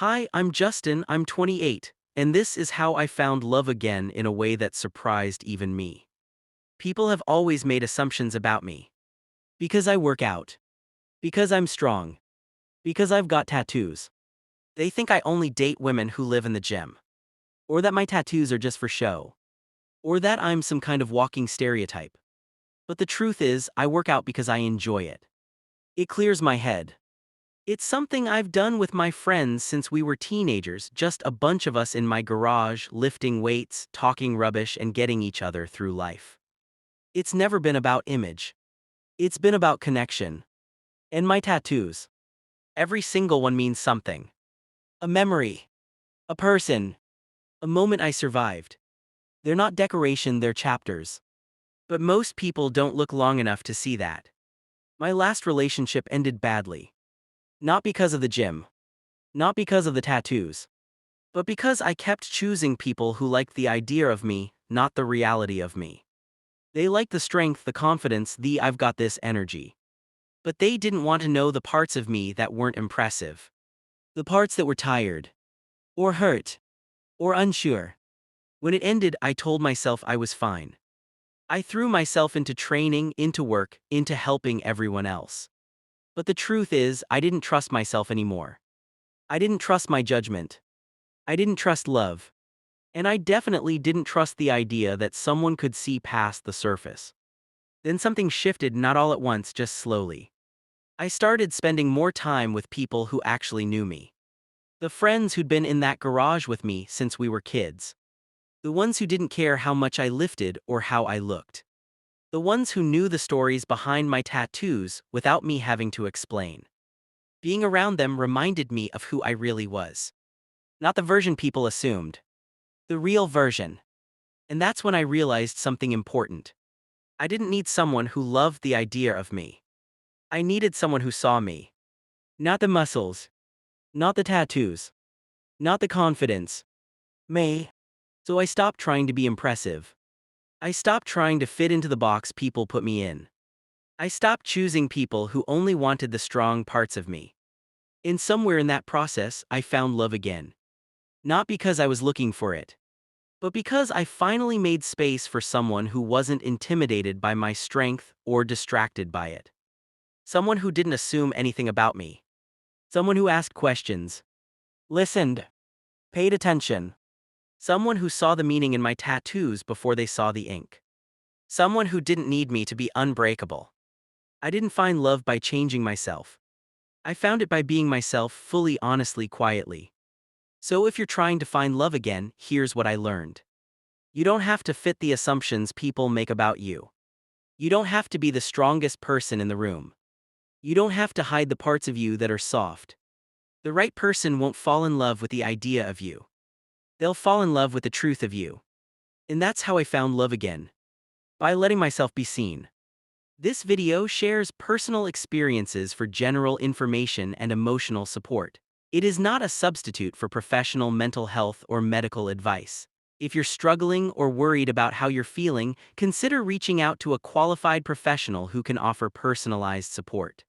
Hi, I'm Justin, I'm 28, and this is how I found love again in a way that surprised even me. People have always made assumptions about me. Because I work out. Because I'm strong. Because I've got tattoos. They think I only date women who live in the gym. Or that my tattoos are just for show. Or that I'm some kind of walking stereotype. But the truth is, I work out because I enjoy it. It clears my head. It's something I've done with my friends since we were teenagers, just a bunch of us in my garage, lifting weights, talking rubbish, and getting each other through life. It's never been about image. It's been about connection. And my tattoos. Every single one means something. A memory. A person. A moment I survived. They're not decoration, they're chapters. But most people don't look long enough to see that. My last relationship ended badly. Not because of the gym. Not because of the tattoos. But because I kept choosing people who liked the idea of me, not the reality of me. They liked the strength, the confidence, the I've got this energy. But they didn't want to know the parts of me that weren't impressive. The parts that were tired. Or hurt. Or unsure. When it ended, I told myself I was fine. I threw myself into training, into work, into helping everyone else. But the truth is, I didn't trust myself anymore. I didn't trust my judgment. I didn't trust love. And I definitely didn't trust the idea that someone could see past the surface. Then something shifted, not all at once, just slowly. I started spending more time with people who actually knew me. The friends who'd been in that garage with me since we were kids. The ones who didn't care how much I lifted or how I looked. The ones who knew the stories behind my tattoos without me having to explain. Being around them reminded me of who I really was. Not the version people assumed. The real version. And that's when I realized something important. I didn't need someone who loved the idea of me. I needed someone who saw me. Not the muscles. Not the tattoos. Not the confidence. Me. So I stopped trying to be impressive. I stopped trying to fit into the box people put me in. I stopped choosing people who only wanted the strong parts of me. And somewhere in that process, I found love again. Not because I was looking for it, but because I finally made space for someone who wasn't intimidated by my strength or distracted by it. Someone who didn't assume anything about me. Someone who asked questions. Listened. Paid attention. Someone who saw the meaning in my tattoos before they saw the ink. Someone who didn't need me to be unbreakable. I didn't find love by changing myself. I found it by being myself fully, honestly, quietly. So if you're trying to find love again, here's what I learned. You don't have to fit the assumptions people make about you. You don't have to be the strongest person in the room. You don't have to hide the parts of you that are soft. The right person won't fall in love with the idea of you. They'll fall in love with the truth of you. And that's how I found love again. By letting myself be seen. This video shares personal experiences for general information and emotional support. It is not a substitute for professional mental health or medical advice. If you're struggling or worried about how you're feeling, consider reaching out to a qualified professional who can offer personalized support.